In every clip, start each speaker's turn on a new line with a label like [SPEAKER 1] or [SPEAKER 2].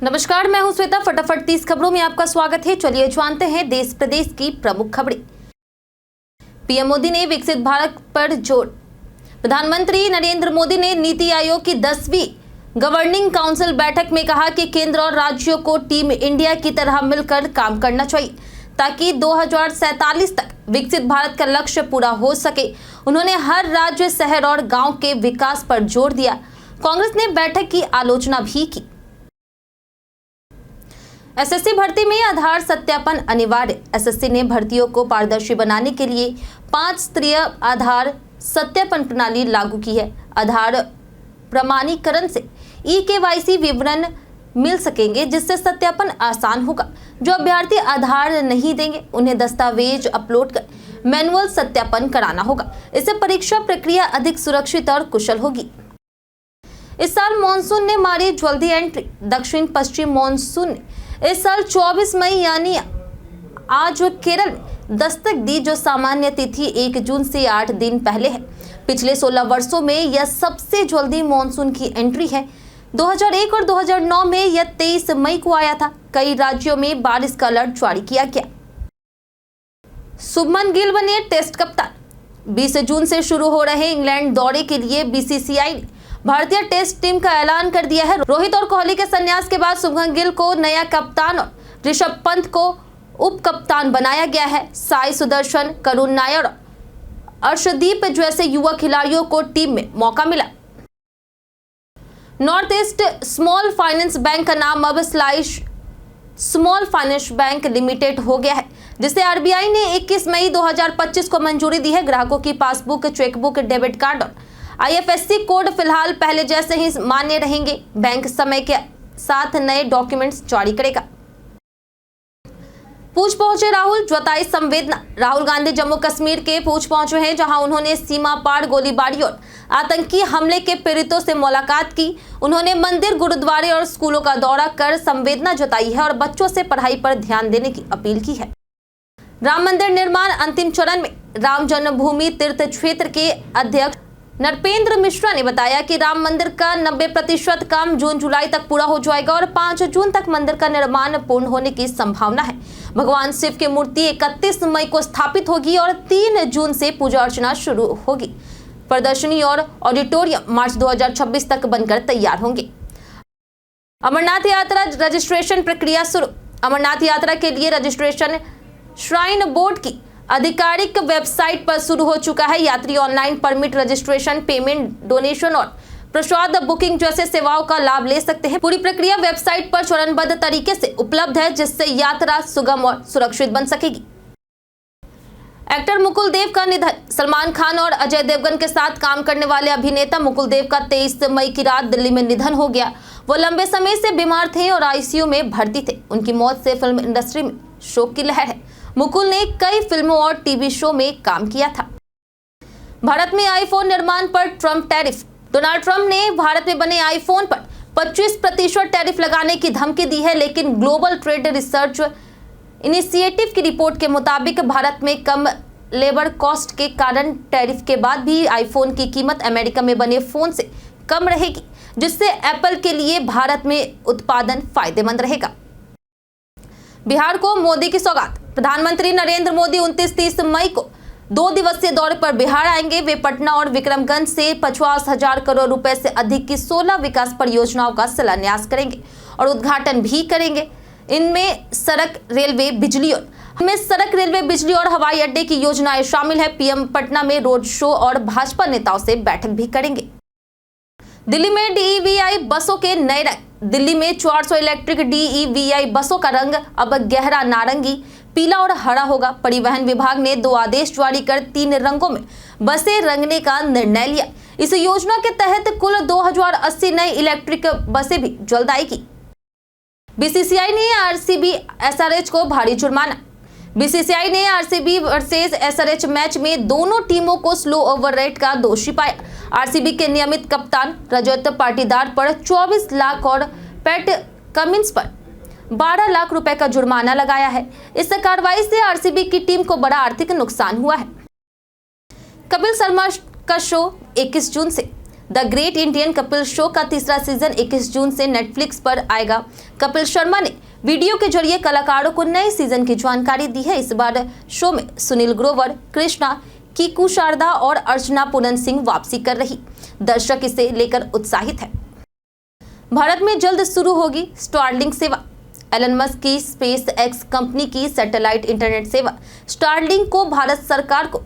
[SPEAKER 1] नमस्कार, मैं हूं श्वेता। फटाफट 30 खबरों में आपका स्वागत है। चलिए जानते हैं देश प्रदेश की प्रमुख खबरें। पीएम मोदी ने विकसित भारत पर जोर। प्रधानमंत्री नरेंद्र मोदी ने नीति आयोग की 10वीं गवर्निंग काउंसिल बैठक में कहा कि केंद्र और राज्यों को टीम इंडिया की तरह मिलकर काम करना चाहिए ताकि 2047 तक विकसित भारत का लक्ष्य पूरा हो सके। उन्होंने हर राज्य, शहर और गांव के विकास पर जोर दिया। कांग्रेस ने बैठक की आलोचना भी की। एसएससी भर्ती में आधार सत्यापन अनिवार्य। एसएससी ने भर्तियों को पारदर्शी बनाने के लिए 5 स्तरीय आधार सत्यापन प्रणाली लागू की है। आधार प्रमाणीकरण से ई-केवाईसी विवरण मिल सकेंगे, जिससे सत्यापन आसान होगा। जो अभ्यर्थी आधार नहीं देंगे, उन्हें दस्तावेज अपलोड कर मैनुअल सत्यापन कराना होगा। इससे परीक्षा प्रक्रिया अधिक सुरक्षित और कुशल होगी। इस साल मानसून ने मारी जल्दी एंट्री। दक्षिण पश्चिम मानसून ने इस साल 24 मई यानी आज केरल में दस्तक दी, जो सामान्य तिथि 1 जून से 8 दिन पहले है। पिछले 16 वर्षों में यह सबसे जल्दी मानसून की एंट्री है। 2001 और 2009 में यह 23 मई को आया था। कई राज्यों में बारिश का अलर्ट जारी किया गया। शुभमन गिल बने टेस्ट कप्तान। 20 जून से शुरू हो रहे इंग्लैंड दौरे के लिए बीसीसीआई ने भारतीय टेस्ट टीम का ऐलान कर दिया है। रोहित और कोहली के संन्यास के बाद शुभमन गिल को नया कप्तान और ऋषभ पंत को उप कप्तान बनाया गया है। साई सुदर्शन, करुण नायर और अर्शदीप जैसे युवा खिलाड़ियों को टीम में मौका मिला। North east small finance bank का नाम अब slice small finance bank limited हो गया है, जिसे आरबीआई ने 21 मई 2025 को मंजूरी दी है। ग्राहकों की पासबुक, चेकबुक, डेबिट कार्ड और आईएफएससी कोड फिलहाल पहले जैसे ही मान्य रहेंगे। बैंक समय के साथ नए डॉक्यूमेंट्स जारी करेगा। पूंछ पहुंचे राहुल, जताई संवेदना। राहुल गांधी जम्मू कश्मीर के पूंछ पहुंचे हैं, जहां उन्होंने सीमा पार गोलीबारी और आतंकी हमले के पीड़ितों से मुलाकात की। उन्होंने मंदिर, गुरुद्वारे और स्कूलों का दौरा कर संवेदना जताई है और बच्चों से पढ़ाई पर ध्यान देने की अपील की है। राम मंदिर निर्माण अंतिम चरण में। राम जन्मभूमि तीर्थ क्षेत्र के अध्यक्ष नरपेंद्र मिश्रा ने बताया कि राम मंदिर का 90% काम जून-जुलाई तक पूरा हो जाएगा और 5 जून तक मंदिर का निर्माण पूर्ण होने की संभावना है। भगवान शिव की मूर्ति 31 मई को स्थापित होगी और 3 जून से पूजा अर्चना शुरू होगी। प्रदर्शनी और ऑडिटोरियम मार्च 2026 तक बनकर तैयार होंगे। अमरनाथ यात्रा रजिस्ट्रेशन प्रक्रिया शुरू। अमरनाथ यात्रा के लिए रजिस्ट्रेशन श्राइन बोर्ड की आधिकारिक वेबसाइट पर शुरू हो चुका है। यात्री online permit registration, payment, donation और प्रसाद बुकिंग जैसे सेवाओं का लाभ ले सकते हैं। पूरी प्रक्रिया वेबसाइट पर चरणबद्ध तरीके से उपलब्ध है, जिससे यात्रा सुगम और सुरक्षित बन सकेगी। एक्टर मुकुल देव का निधन। सलमान खान और अजय देवगन के साथ काम करने वाले अभिनेता मुकुल देव का 23 मई की रात दिल्ली में निधन हो गया। वो लंबे समय से बीमार थे और आईसीयू में भर्ती थे। उनकी मौत से फिल्म इंडस्ट्री में शोक की लहर है। मुकुल ने कई फिल्मों और टीवी शो में काम किया था। भारत में आईफोन निर्माण पर ट्रंप टैरिफ। डोनाल्ड ट्रंप ने भारत में बने आईफोन पर 25% टैरिफ लगाने की धमकी दी है, लेकिन ग्लोबल ट्रेड रिसर्च इनिशिएटिव की रिपोर्ट के मुताबिक भारत में कम लेबर कॉस्ट के कारण टैरिफ के बाद भी आईफोन की कीमत अमेरिका में बने फोन से कम रहेगी, जिससे एप्पल के लिए भारत में उत्पादन फायदेमंद रहेगा। बिहार को मोदी की सौगात। प्रधानमंत्री नरेंद्र मोदी 29-30 मई को 2 दिवसीय दौरे पर बिहार आएंगे। वे पटना और विक्रमगंज से 50,000 करोड़ रुपए से अधिक की 16 विकास परियोजनाओं का शिलान्यास करेंगे और उद्घाटन भी करेंगे। इनमें सड़क, रेलवे, बिजली और हवाई अड्डे की योजनाएं शामिल है। पीएम पटना में रोड शो और भाजपा नेताओं से बैठक भी करेंगे। दिल्ली में डीईवीआई बसों के नए रंग। दिल्ली में 400 इलेक्ट्रिक डीईवीआई बसों का रंग अब गहरा नारंगी, पीला और हरा होगा। परिवहन विभाग ने 2 आदेश जारी कर 3 रंगों में बसें रंगने का निर्णय लिया। इस योजना के तहत कुल 2080 नई इलेक्ट्रिक बसें भी जल्द आएगी। बीसीसीआई ने आरसीबी एसआरएच को भारी जुर्माना। बीसीसीआई ने आरसीबी वर्सेस एसआरएच मैच में दोनों टीमों को स्लो ओवर रेट का दोषी पाया। आरसीबी के नियमित कप्तान रजत पाटीदार पर 24 लाख और पैट कमिंस पर 12 लाख रुपए का जुर्माना लगाया है। इस कार्रवाई से आरसीबी की टीम को बड़ा आर्थिक नुकसान हुआ है। कपिल शर्मा का शो 21 जून से the great Indian Kapil show का तीसरा सीजन 21 जून से नेटफ्लिक्स पर आएगा। कपिल शर्मा ने वीडियो के जरिए कलाकारों को नए सीजन की जानकारी दी है। इस बार शो में सुनील ग्रोवर, कृष्णा, कीकू शारदा और अर्चना पूनम सिंह वापसी कर रही। दर्शक इसे लेकर उत्साहित है। भारत में जल्द शुरू होगी स्टारलिंक सेवा। एलन मस्क की स्पेस एक्स कंपनी की सैटेलाइट इंटरनेट सेवा स्टारलिंक को भारत सरकार को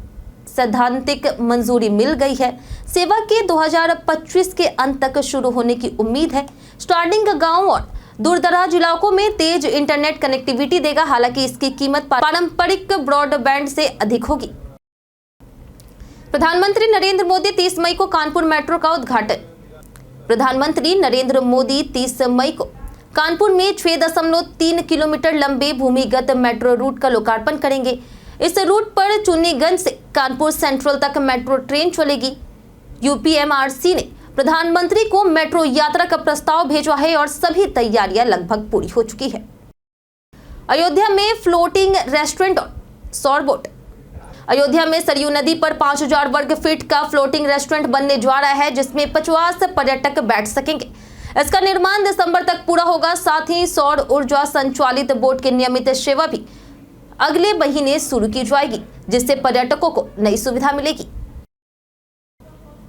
[SPEAKER 1] सैद्धांतिक मंजूरी मिल गई है। सेवा के 2025 के अंत तक शुरू होने की उम्मीद है। स्टारलिंक गांव और दूरदराज इलाकों में तेज इंटरनेट कनेक्टिविटी देगा। हालांकि इसकी कीमत पारंपरिक ब्रॉडबैंड से अधिक होगी। प्रधानमंत्री नरेंद्र मोदी 30 मई को कानपुर मेट्रो का उद्घाटन। प्रधानमंत्री नरेंद्र मोदी 30 मई को कानपुर में 6.3 किलोमीटर लंबे भूमिगत मेट्रो रूट का लोकार्पण करेंगे। इस रूट पर चुन्नीगंज से कानपुर सेंट्रल तक मेट्रो ट्रेन चलेगी। यूपीएमआरसी ने प्रधानमंत्री को मेट्रो यात्रा का प्रस्ताव भेजा है और सभी तैयारियां लगभग पूरी हो चुकी है। अयोध्या में फ्लोटिंग रेस्टोरेंट और सौर बोट। अयोध्या में सरयू नदी पर 5000 वर्ग फीट का फ्लोटिंग रेस्टोरेंट बनने जा रहा है, जिसमें 50 पर्यटक बैठ सकेंगे। इसका निर्माण दिसंबर तक पूरा होगा। साथ ही सौर ऊर्जा संचालित बोट की नियमित सेवा भी अगले महीने शुरू की जाएगी, जिससे पर्यटकों को नई सुविधा मिलेगी।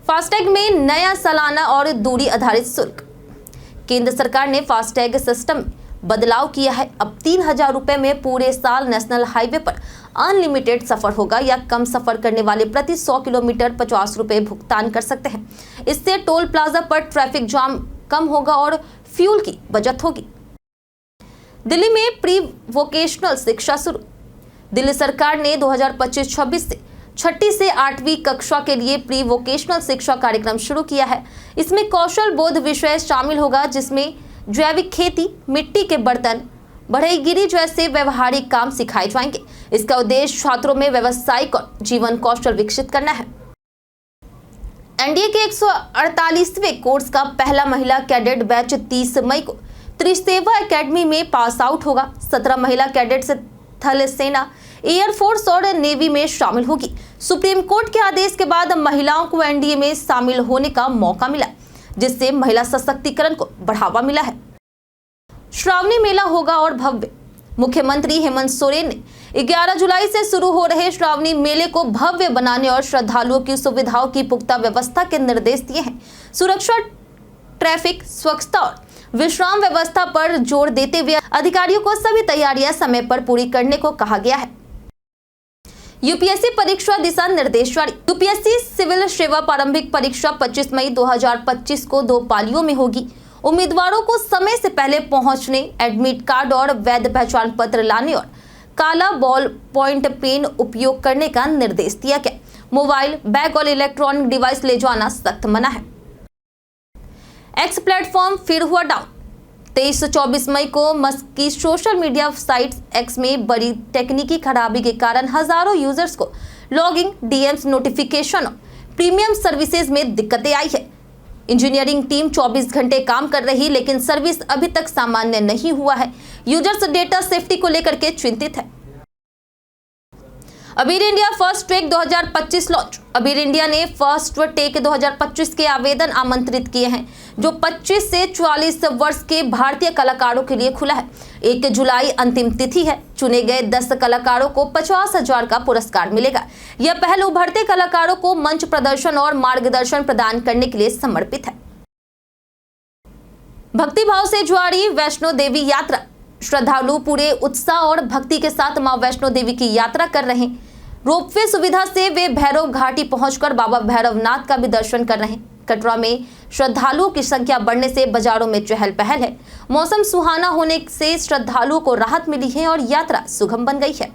[SPEAKER 1] फास्टैग में नया सालाना और दूरी आधारित शुल्क। केंद्र सरकार ने फास्टैग सिस्टम में बदलाव किया है। अब 3000 रुपए में पूरे साल नेशनल हाईवे पर अनलिमिटेड सफर होगा या कम सफर करने वाले प्रति 100 किलोमीटर 50 रुपए भुगतान कर सकते हैं। इससे टोल प्लाजा पर ट्रैफिक जाम कम होगा और फ्यूल की बचत होगी। दिल्ली में प्री वोकेशनल शिक्षा शुरू। दिल्ली सरकार ने 2025-26 से 6ठी से 8वीं कक्षा के लिए प्री वोकेशनल शिक्षा कार्यक्रम शुरू किया है। इसमें कौशल बोध विषय शामिल होगा, जिसमें जैविक खेती, मिट्टी के बर्तन, बढ़ईगिरी जैसे व्यवहारिक काम सिखाए जाएंगे। इसका उद्देश्य छात्रों में व्यावसायिक और जीवन कौशल विकसित करना है। एनडीए के 148वें कोर्स का पहला महिला कैडेट बैच 30 मई को त्रिसेवा एकेडमी में पास आउट होगा। 17 महिला कैडेट्स थल सेना, एयरफोर्स और नेवी में शामिल होगी। सुप्रीम कोर्ट के आदेश के बाद महिलाओं को एनडीए में शामिल होने का मौका मिला, जिससे महिला सशक्तिकरण को बढ़ावा मिला है। श्रावणी मेला होगा और भव्य। मुख्यमंत्री हेमंत सोरेन ने 11 जुलाई से शुरू हो रहे श्रावणी मेले को भव्य बनाने और श्रद्धालुओं की सुविधाओं की पुख्ता व्यवस्था के निर्देश दिए हैं। सुरक्षा, ट्रैफिक, स्वच्छता और विश्राम व्यवस्था पर जोर देते हुए अधिकारियों को सभी तैयारियां समय पर पूरी करने को कहा गया है। यूपीएससी परीक्षा दिशा निर्देश जारी। यूपीएससी सिविल सेवा प्रारंभिक परीक्षा 25 मई 2025 को 2 पालियों में होगी। उम्मीदवारों को समय से पहले पहुंचने, एडमिट कार्ड और वैध पहचान पत्र लाने और काला बॉल पॉइंट पेन उपयोग करने का निर्देश दिया गया। मोबाइल, बैग और इलेक्ट्रॉनिक डिवाइस ले जाना सख्त मना है। एक्स प्लेटफॉर्म फिर हुआ डाउन। 23-24 मई को मस्क की सोशल मीडिया साइट एक्स में बड़ी तकनीकी खराबी के कारण हजारों यूजर्स को लॉगिंग, डीएम्स, नोटिफिकेशन और प्रीमियम सर्विसेज में दिक्कतें आई है। इंजीनियरिंग टीम 24 घंटे काम कर रही, लेकिन सर्विस अभी तक सामान्य नहीं हुआ है। यूजर्स डेटा सेफ्टी को लेकर के चिंतित है। अबीर इंडिया फर्स्ट टेक 2025 लॉन्च। अबीर इंडिया ने फर्स्ट टेक 2025 के आवेदन आमंत्रित किए हैं, जो 25 से 44 वर्ष के भारतीय कलाकारों के लिए खुला है। 1 जुलाई अंतिम तिथि है। चुने गए 10 कलाकारों को 50,000 का पुरस्कार मिलेगा। यह पहल उभरते कलाकारों को मंच प्रदर्शन और मार्गदर्शन प्रदान करने के लिए समर्पित है। भक्तिभाव से जारी वैष्णो देवी यात्रा। श्रद्धालु पूरे उत्साह और भक्ति के साथ मां वैष्णो देवी की यात्रा कर रहे हैं। रोपवे सुविधा से वे भैरव घाटी पहुंचकर बाबा भैरवनाथ का भी दर्शन कर रहे हैं। कटरा में श्रद्धालुओं की संख्या बढ़ने से बाजारों में चहल पहल है। मौसम सुहाना होने से श्रद्धालुओं को राहत मिली है और यात्रा सुगम बन गई है।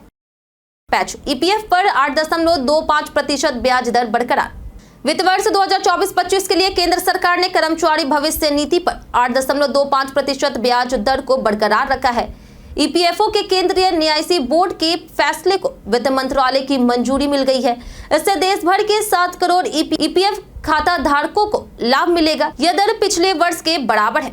[SPEAKER 1] पैच ईपीएफ पर 8.25% ब्याज दर बरकरार। वित्त वर्ष 2024-25 के लिए केंद्र सरकार ने कर्मचारी भविष्य निधि पर 8.25% ब्याज दर को बरकरार रखा है। ईपीएफओ के केंद्रीय न्यायिक बोर्ड के फैसले को वित्त मंत्रालय की मंजूरी मिल गई है। इससे देश भर के 7 करोड़ ईपीएफ खाता धारकों को लाभ मिलेगा। यह दर पिछले वर्ष के बराबर है।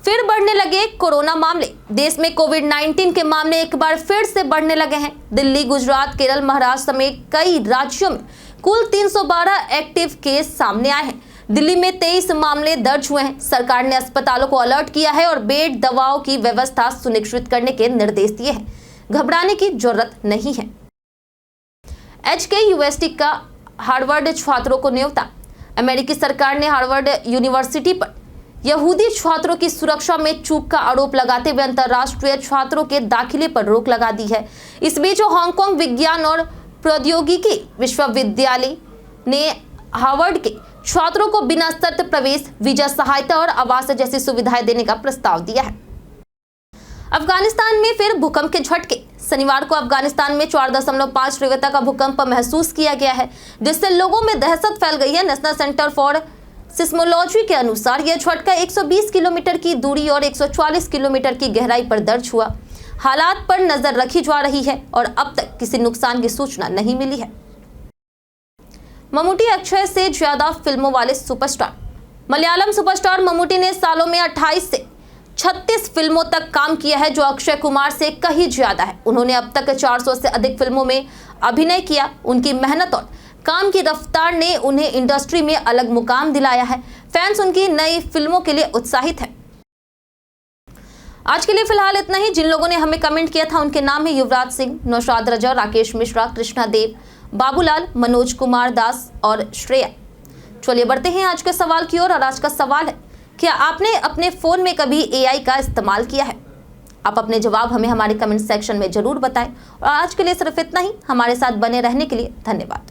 [SPEAKER 1] फिर बढ़ने लगे कोरोना मामले। देश में कोविड-19 के मामले एक बार फिर से बढ़ने लगे हैं। दिल्ली, गुजरात, केरल, महाराष्ट्र समेत कई राज्यों में कुल 312 एक्टिव केस सामने आए हैं। दिल्ली में 23 मामले दर्ज हुए हैं। सरकार ने अस्पतालों को अलर्ट किया है और बेड, दवाओं की व्यवस्था सुनिश्चित करने के निर्देश दिए हैं। घबराने की जरूरत नहीं है। HKUST का हार्वर्ड छात्रों को न्योता। अमेरिकी सरकार ने हार्वर्ड यूनिवर्सिटी पर यहूदी छात्रों की सुरक्षा में चूक का आरोप लगाते हुए अंतर्राष्ट्रीय छात्रों के दाखिले पर रोक लगा दी है। इस बीच हांगकांग विज्ञान और प्रौद्योगिकी विश्वविद्यालय ने हार्वर्ड के छात्रों को बिना शर्त प्रवेश, वीजा सहायता और आवास जैसी सुविधाएं देने का प्रस्ताव दिया है। अफगानिस्तान में फिर भूकंप के झटके। शनिवार को अफगानिस्तान में 4.5 तीव्रता का भूकंप महसूस किया गया है, जिससे लोगों में दहशत फैल गई है। नेशनल सेंटर फॉर सिस्मोलॉजी के अनुसार यह झटका 120 किलोमीटर की दूरी और 140 किलोमीटर की गहराई पर दर्ज हुआ। हालात पर नजर रखी जा रही है और अब तक किसी नुकसान की सूचना नहीं मिली है। मम्मूटी अक्षय से ज्यादा फिल्मों वाले सुपरस्टार। मलयालम सुपरस्टार मम्मूटी ने सालों में 28 से 36 फिल्मों तक काम किया है, जो अक्षय कुमार से कहीं ज्यादा है। उन्होंने अब तक 400 से अधिक फिल्मों में अभिनय किया। उनकी मेहनत और काम की रफ्तार ने उन्हें इंडस्ट्री में अलग मुकाम दिलाया है। फैंस उनकी नई फिल्मों के लिए उत्साहित हैं। आज के लिए फिलहाल इतना ही। जिन लोगों ने हमें कमेंट किया था उनके नाम है युवराज सिंह, नौशाद रजा, राकेश मिश्रा, कृष्णा देव, बाबूलाल, मनोज कुमार दास और श्रेया। चलिए बढ़ते हैं आज के सवाल की ओर। और आज का सवाल है, क्या आपने अपने फोन में कभी AI का इस्तेमाल किया है? आप अपने जवाब हमें हमारे कमेंट सेक्शन में जरूर बताएं। और आज के लिए सिर्फ इतना ही। हमारे साथ बने रहने के लिए धन्यवाद।